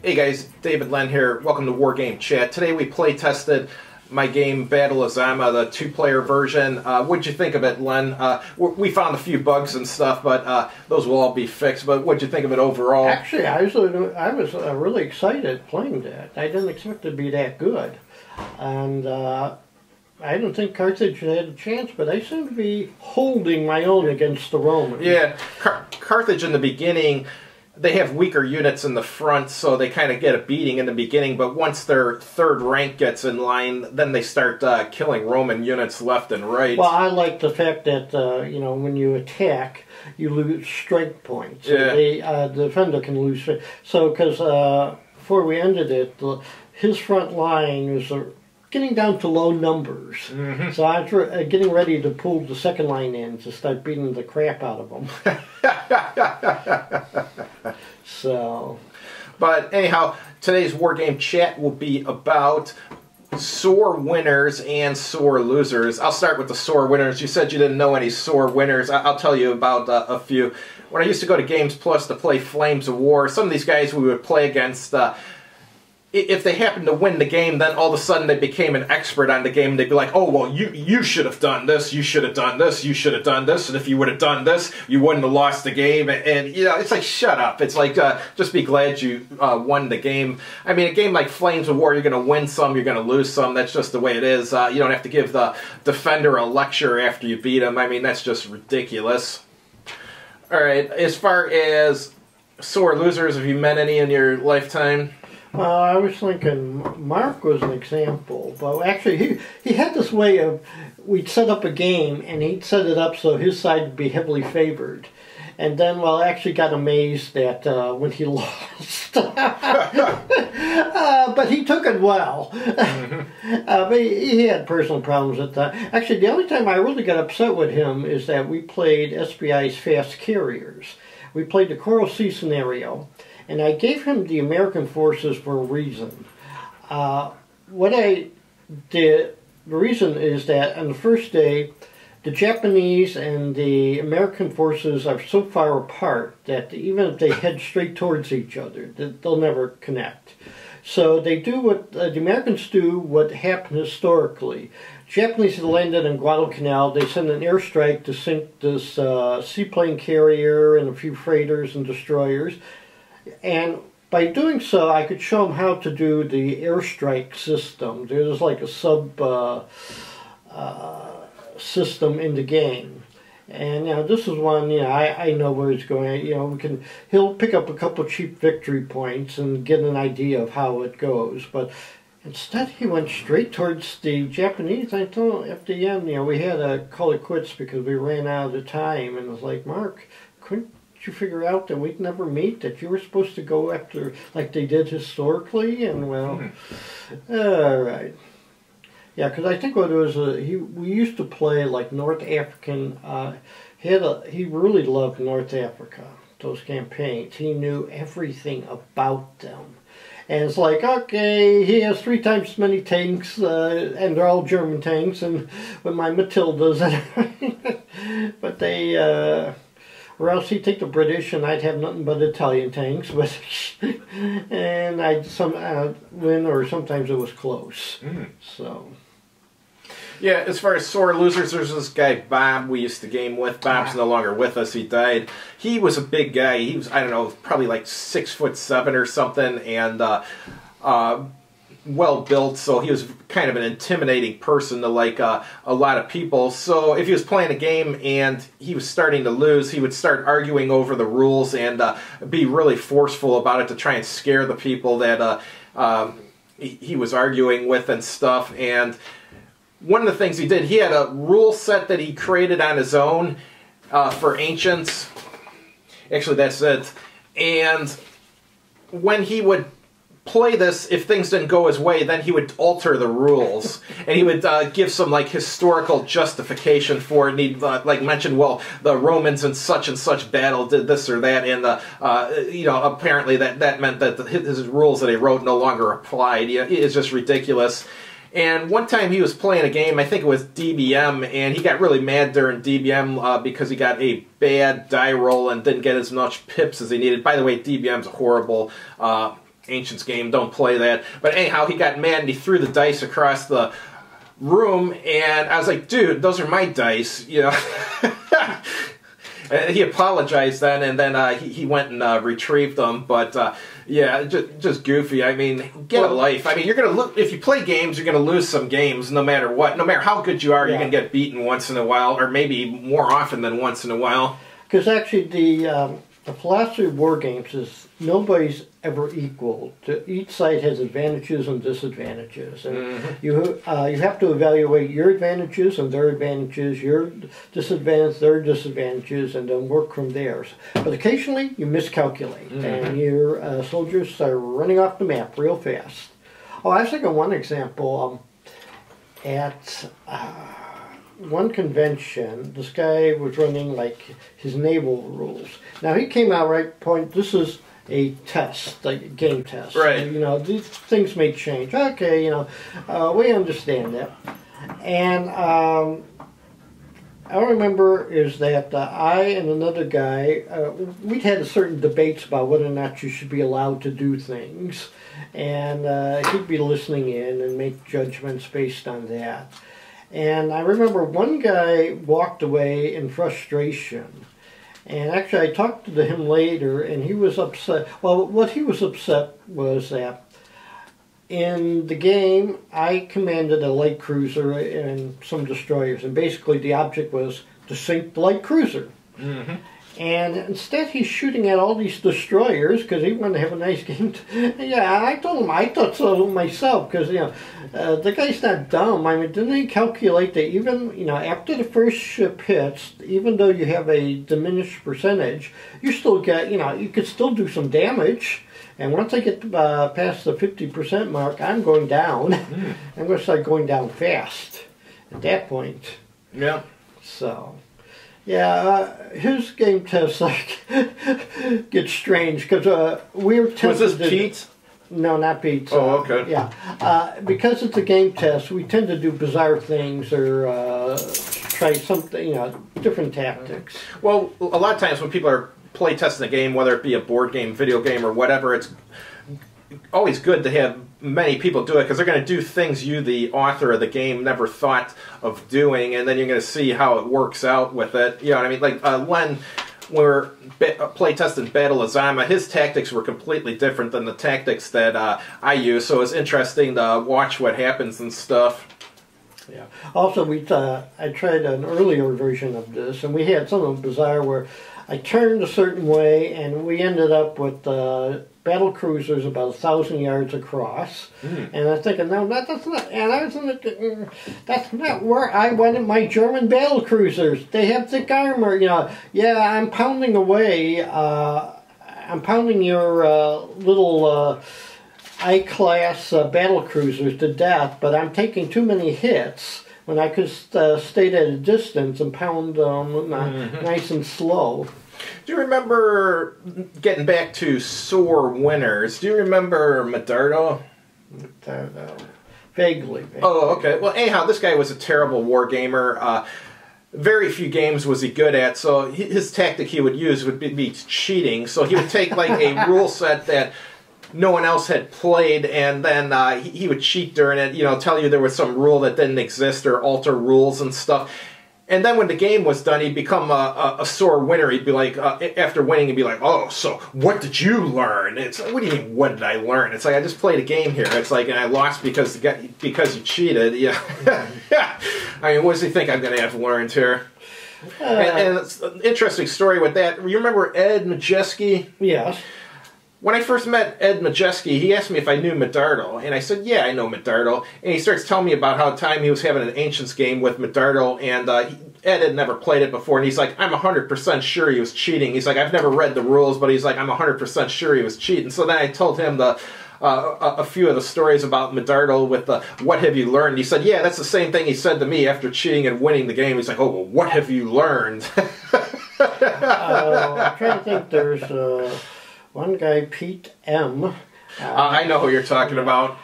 Hey guys, David Len here. Welcome to Wargame Chat. Today we play tested my game Battle of Zama, the two-player version. What'd you think of it, Len? We found a few bugs and stuff, but those will all be fixed. But what'd you think of it overall? Actually, I was really excited playing that. I didn't expect it to be that good, and I didn't think Carthage had a chance, but I seem to be holding my own against the Romans. Yeah, Carthage in the beginning, they have weaker units in the front, so they kind of get a beating in the beginning, but once their third rank gets in line, then they start killing Roman units left and right. Well, I like the fact that, you know, when you attack, you lose strength points. Yeah. The defender can lose. So, because before we ended it, his front line was getting down to low numbers. Mm-hmm. So I was getting ready to pull the second line in to start beating the crap out of them. So, but anyhow, today's Wargame Chat will be about sore winners and sore losers. I'll start with the sore winners. You said you didn't know any sore winners. I'll tell you about a few. When I used to go to Games Plus to play Flames of War, some of these guys we would play against, if they happened to win the game, then all of a sudden they became an expert on the game. They'd be like, oh, well, you should have done this, you should have done this, you should have done this, and if you would have done this, you wouldn't have lost the game. And you know, it's like, shut up. It's like, just be glad you won the game. I mean, a game like Flames of War, you're going to win some, you're going to lose some. That's just the way it is. You don't have to give the defender a lecture after you beat him. I mean, that's just ridiculous. All right, as far as sore losers, have you met any in your lifetime? I was thinking Mark was an example, but actually he had this way of, we'd set up a game and he'd set it up so his side would be heavily favored. And then, well, I actually got amazed that when he lost. But he took it well. Mm-hmm. But he had personal problems at that. Actually, the only time I really got upset with him is that we played SBI's Fast Carriers. We played the Coral Sea scenario. And I gave him the American forces for a reason. What I did, the reason is that on the first day, the Japanese and the American forces are so far apart that even if they head straight towards each other, they'll never connect. So they do what the Americans do, what happened historically. Japanese landed in Guadalcanal. They send an airstrike to sink this seaplane carrier and a few freighters and destroyers. And by doing so, I could show them how to do the airstrike system. There's like a sub system in the game. And you know, this is one, you know, I know where he's going. You know, he'll pick up a couple of cheap victory points and get an idea of how it goes. But instead, he went straight towards the Japanese. I told him at the end, you know, we had to call it quits because we ran out of the time. And it was like, Mark, couldn't you figure out that we'd never meet, that you were supposed to go after like they did historically? And well, all right. Yeah, because I think what it was, we used to play like North African, he really loved North Africa, those campaigns. He knew everything about them. And it's like, okay, he has 3 times as many tanks, and they're all German tanks, and with my Matildas. But they, or else he'd take the British and I'd have nothing but Italian tanks. But and I'd win, or sometimes it was close. So. Yeah, as far as sore losers, there's this guy, Bob, we used to game with. Bob's no longer with us. He died. He was a big guy. He was, I don't know, probably like 6'7" or something, and well built, so he was kind of an intimidating person to like a lot of people. So if he was playing a game and he was starting to lose, he would start arguing over the rules and be really forceful about it to try and scare the people that he was arguing with and stuff. And one of the things he did, he had a rule set that he created on his own for ancients. Actually, that's it. And when he would play this, if things didn't go his way, then he would alter the rules, and he would give some like historical justification for it. And he'd like mention, well, the Romans in such and such battle did this or that, and you know, apparently that meant that his rules that he wrote no longer applied. You know, it's just ridiculous. And one time he was playing a game, I think it was DBM, and he got really mad during DBM because he got a bad die roll and didn't get as much pips as he needed. By the way, DBM's horrible. Ancients game, don't play that. But anyhow, he got mad and he threw the dice across the room, and I was like, dude, those are my dice, you know. And he apologized then, and then he went and retrieved them. But yeah, just goofy. I mean, get a life. I mean, you're gonna if you play games, you're gonna lose some games, no matter what. No matter how good you are, you're gonna get beaten once in a while, or maybe more often than once in a while. Because actually, the philosophy of war games is nobody's ever equal. Each side has advantages and disadvantages, and you have to evaluate your advantages and their advantages, your disadvantages, their disadvantages, and then work from there. But occasionally you miscalculate, and your soldiers start running off the map real fast. Oh, I was thinking one example at. One convention, this guy was running like his naval rules. Now he came out this is a test, like a game test. Right. And, you know, these things may change. Okay, you know, we understand that. And I remember is that I and another guy, we'd had certain debates about whether or not you should be allowed to do things. And he'd be listening in and make judgments based on that. And I remember one guy walked away in frustration. And actually I talked to him later, and he was upset. Well, what he was upset was that in the game, I commanded a light cruiser and some destroyers. And basically the object was to sink the light cruiser. And instead he's shooting at all these destroyers because he wanted to have a nice game. Yeah, I told him, I thought so myself, because, you know, the guy's not dumb. I mean, didn't he calculate that even, you know, after the first ship hits, even though you have a diminished percentage, you still get, you know, you could still do some damage. And once I get past the 50% mark, I'm going down. I'm going to start going down fast at that point. Yeah. So... yeah, his game tests like get strange because we were tempted. Was this Pete? No, not Pete. Oh, okay. Yeah, because it's a game test, we tend to do bizarre things or try something, you know, different tactics. Well, a lot of times when people are play testing a game, whether it be a board game, video game, or whatever, it's always good to have many people do it because they're going to do things you, the author of the game, never thought of doing, and then you're going to see how it works out with it. You know what I mean? Like Len, when we were play testing Battle of Zama, his tactics were completely different than the tactics that I use, so it was interesting to watch what happens and stuff. Yeah. Also, I tried an earlier version of this, and we had something bizarre where I turned a certain way, and we ended up with battle cruisers about 1,000 yards across. And I was thinking, no, that's not. And I was thinking, that's not where I wanted my German battle cruisers. They have thick armor, you know. Yeah, I'm pounding away. I'm pounding your little I-class battle cruisers to death, but I'm taking too many hits when I could stay at a distance and pound them nice and slow. Do you remember, getting back to sore winners, do you remember Medardo? Vaguely. Oh, okay. Well, anyhow, this guy was a terrible war gamer. Very few games was he good at, so his tactic he would use would be cheating. So he would take like a rule set that no one else had played, and then he would cheat during it, you know, tell you there was some rule that didn't exist or alter rules and stuff. And then when the game was done, he'd become a sore winner. He'd be like, after winning, he'd be like, oh, so what did you learn? It's like, what do you mean, what did I learn? It's like, I just played a game here. It's like, and I lost because you cheated. Yeah. I mean, what does he think I'm going to have learned here? And it's an interesting story with that. You remember Ed Majeski? Yes. When I first met Ed Majeski, he asked me if I knew Medardo, and I said, yeah, I know Medardo. And he starts telling me about how time he was having an Ancients game with Medardo, and Ed had never played it before, and he's like, I'm 100% sure he was cheating. He's like, I've never read the rules, but he's like, I'm 100% sure he was cheating. So then I told him a few of the stories about Medardo with the what have you learned. He said, yeah, that's the same thing he said to me after cheating and winning the game. He's like, oh, well, what have you learned? I'm trying to think. There's one guy, Pete M. I know who you're talking about.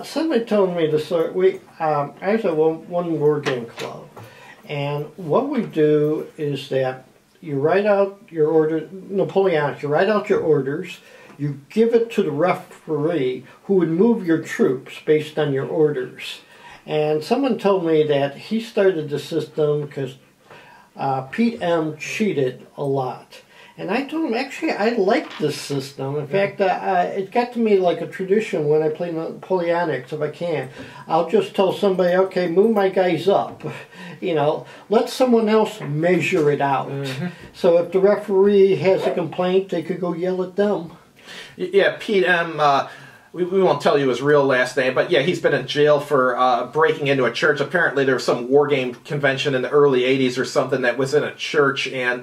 Somebody told me the story. I was at one Wargame club, and what we do is that you write out your order, Napoleonic, you write out your orders, you give it to the referee who would move your troops based on your orders. And someone told me that he started the system because Pete M. cheated a lot. And I told him, actually, I like this system. In fact, it got to me like a tradition when I play Napoleonics, if I can. I'll just tell somebody, okay, move my guys up. You know, let someone else measure it out. So if the referee has a complaint, they could go yell at them. Yeah, Pete M., we won't tell you his real last name, but yeah, he's been in jail for breaking into a church. Apparently there was some Wargame convention in the early 80s or something that was in a church, and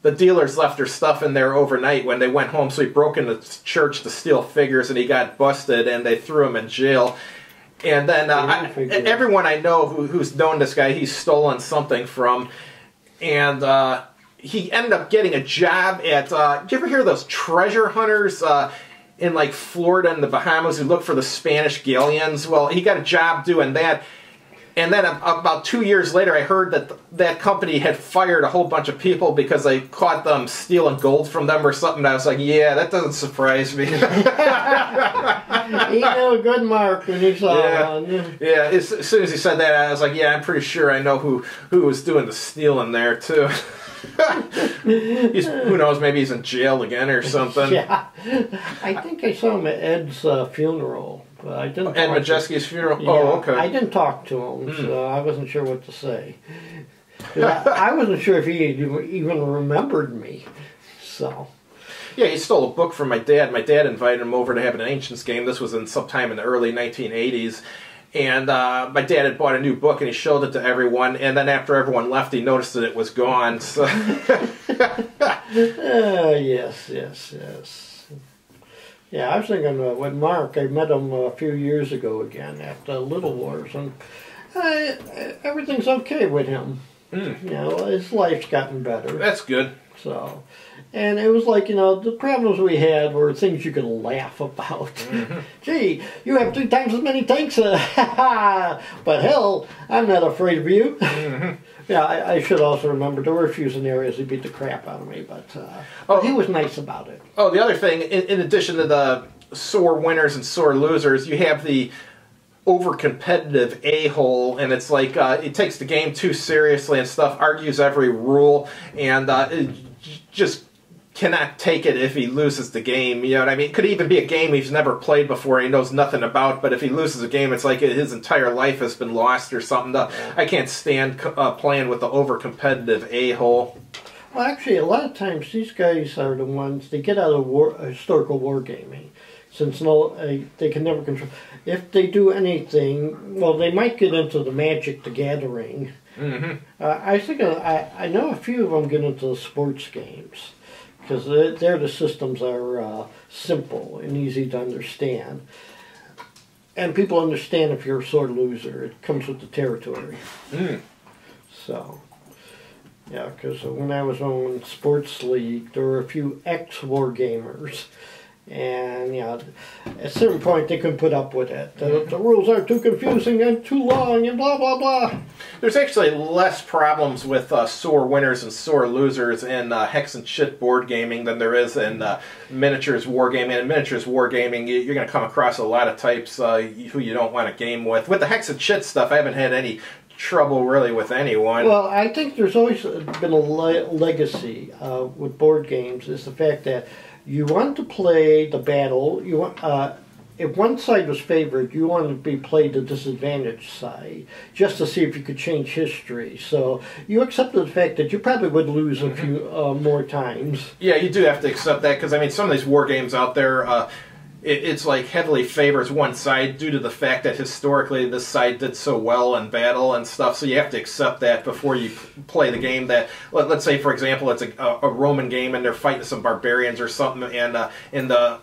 the dealers left their stuff in there overnight when they went home, so he broke into the church to steal figures, and he got busted, and they threw him in jail. And then everyone I know who's known this guy, he's stolen something from, and he ended up getting a job at, do you ever hear of those treasure hunters in like Florida and the Bahamas who look for the Spanish galleons? Well, he got a job doing that. And then about 2 years later, I heard that that company had fired a whole bunch of people because they caught them stealing gold from them or something. I was like, yeah, that doesn't surprise me. He knew a good mark when he saw one. Yeah, as soon as he said that, I was like, yeah, I'm pretty sure I know who was doing the stealing there, too. Who knows, maybe he's in jail again or something. Yeah, I think I saw him at Ed's funeral. But I didn't. Ed Majeski's funeral? Yeah, oh, okay. I didn't talk to him, so I wasn't sure what to say. I wasn't sure if he even remembered me. So. Yeah, he stole a book from my dad. My dad invited him over to have an Ancients game. This was in sometime in the early 1980s. And my dad had bought a new book, and he showed it to everyone. And then after everyone left, he noticed that it was gone. So. Yes. Yeah, I was thinking with Mark, I met him a few years ago again at Little Wars, and everything's okay with him. You know, his life's gotten better. That's good. So, and it was like, you know, the problems we had were things you could laugh about. Gee, you have 3 times as many tanks, but hell, I'm not afraid of you. Yeah, I should also remember there were a few scenarios he beat the crap out of me, but he was nice about it. Oh, the other thing, in addition to the sore winners and sore losers, you have the over-competitive a-hole, and it's like it takes the game too seriously and stuff, argues every rule, and just cannot take it if he loses the game. You know what I mean? It could even be a game he's never played before, he knows nothing about, but if he loses a game, it's like his entire life has been lost or something. I can't stand playing with the over-competitive a-hole. Well, actually, a lot of times these guys are the ones, they get out of historical wargaming, since they can never control. If they do anything, well, they might get into the Magic the Gathering. I think I know a few of them get into the sports games, because there the systems are simple and easy to understand. And people understand if you're a sore loser. It comes with the territory. So, yeah, because when I was on Sports League, there were a few ex-war gamers. And, you know, at a certain point they couldn't put up with it. The rules are too confusing and too long and blah, blah, blah. There's actually less problems with sore winners and sore losers in Hex and Shit board gaming than there is in miniatures wargaming. In miniatures wargaming, you're going to come across a lot of types who you don't want to game with. With the Hex and Shit stuff, I haven't had any trouble really with anyone. Well, I think there's always been a legacy with board games, is the fact that you want to play the battle. You want, if one side was favored, you wanted to be played the disadvantaged side, just to see if you could change history. So you accepted the fact that you probably would lose a few more times. Yeah, you do have to accept that, because I mean, some of these war games out there, it's like heavily favors one side due to the fact that historically this side did so well in battle and stuff, so you have to accept that before you play the game. That, let's say for example it's a Roman game and they're fighting some barbarians or something, and in the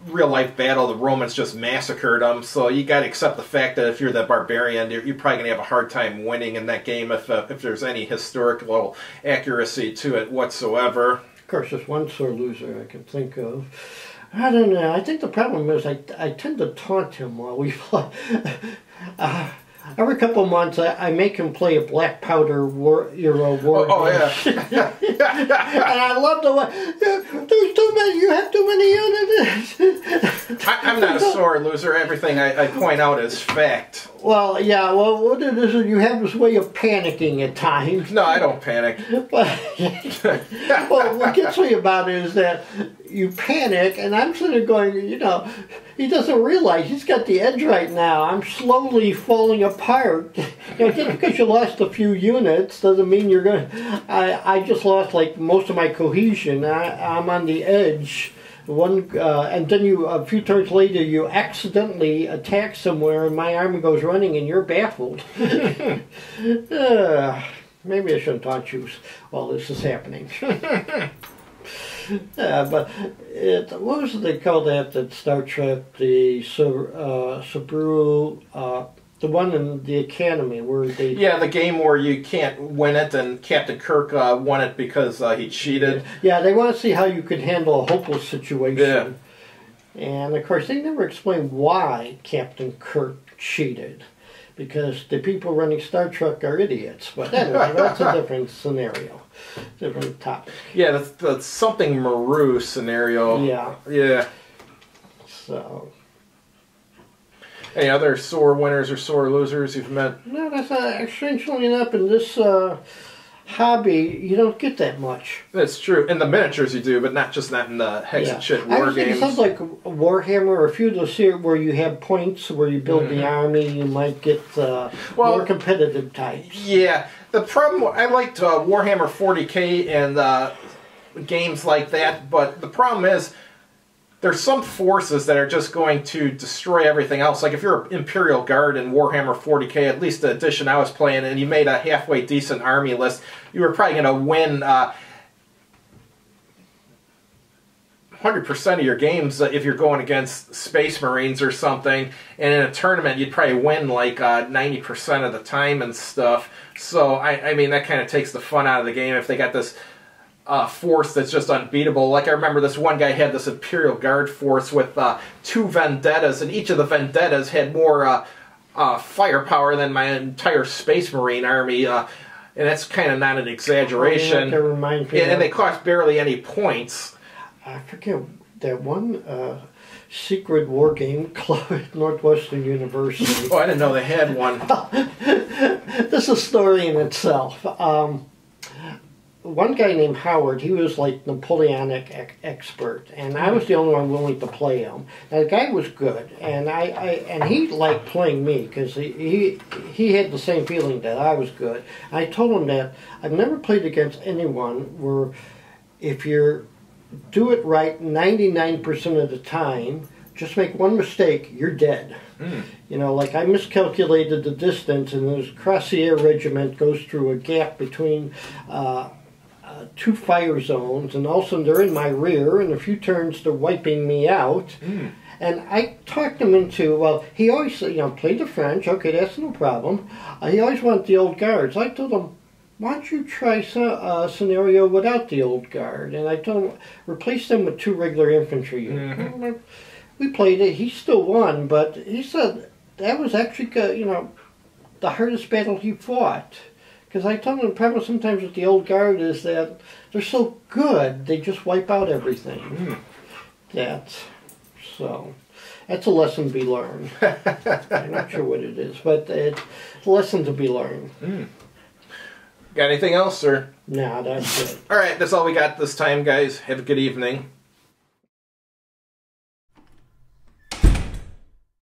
real life battle the Romans just massacred them, so you got to accept the fact that if you're the barbarian, you're probably going to have a hard time winning in that game if there's any historical accuracy to it whatsoever. Of course, there's one sore loser I can think of. I don't know. I think the problem is I tend to taunt him while we play. every couple of months, I make him play a black powder war game. Yeah. And I love the way, there's too many, you have too many units. I'm not a sore loser. Everything I point out is fact. Well, yeah, well, what it is, you have this way of panicking at times. No, I don't panic. But, well, what gets me about it is that you panic, and I'm sort of going, you know, he doesn't realize he's got the edge right now. I'm slowly falling apart. You know, just because you lost a few units doesn't mean you're going to... I just lost, like, most of my cohesion. I'm on the edge. And then a few turns later, you accidentally attack somewhere, and my army goes running, and you're baffled. Maybe I shouldn't taught you while this is happening. But what was it they called that Star Trek, the Subaru, the one in the Academy where they... Yeah, the game where you can't win it, and Captain Kirk won it because he cheated. Yeah, they want to see how you could handle a hopeless situation. Yeah. And, of course, they never explain why Captain Kirk cheated. Because the people running Star Trek are idiots. But anyway, that's a different scenario. Different topic. Yeah, that's something Maru scenario. Yeah. Yeah. So... Any other sore winners or sore losers you've met? No, that's strangely enough, in this hobby, you don't get that much. That's true. In the miniatures you do, but not in the hex and shit war games. It sounds like Warhammer, or a few of those here where you have points where you build the army, you might get more competitive types. Yeah. The problem, I liked Warhammer 40K and games like that, but the problem is, there's some forces that are just going to destroy everything else. Like if you're an Imperial Guard in Warhammer 40K, at least the edition I was playing, and you made a halfway decent army list, you were probably going to win 100% of your games if you're going against Space Marines or something. And in a tournament, you'd probably win like 90% of the time and stuff. So, I mean, that kind of takes the fun out of the game if they got this... force that's just unbeatable. Like I remember this one guy had this Imperial Guard force with 2 vendettas, and each of the vendettas had more firepower than my entire Space Marine army, and that's kind of not an exaggeration. That reminds me and they cost barely any points. I forget that one secret war game club at Northwestern University. Oh, I didn't know they had one. This is a story in itself. One guy named Howard, he was like Napoleonic expert, and I was the only one willing to play him. Now, the guy was good, and and he liked playing me because he had the same feeling that I was good. I told him that I've never played against anyone where if you do it right 99% of the time, just make one mistake, you're dead. You know, like I miscalculated the distance, and this Cuirassier regiment goes through a gap between 2 fire zones, and all of a sudden they're in my rear, and a few turns they're wiping me out. And I talked him into, well, he always, you know, played the French, okay, that's no problem. He always wanted the old guards. I told him, why don't you try a scenario without the old guard? And I told him, replace them with 2 regular infantry units. We played it, he still won, but he said that was actually, you know, the hardest battle he fought. Because I told him the problem sometimes with the old guard is that they're so good, they just wipe out everything. That's a lesson to be learned. I'm not sure what it is, but it's a lesson to be learned. Got anything else, sir? No, that's it. All right, that's all we got this time, guys. Have a good evening.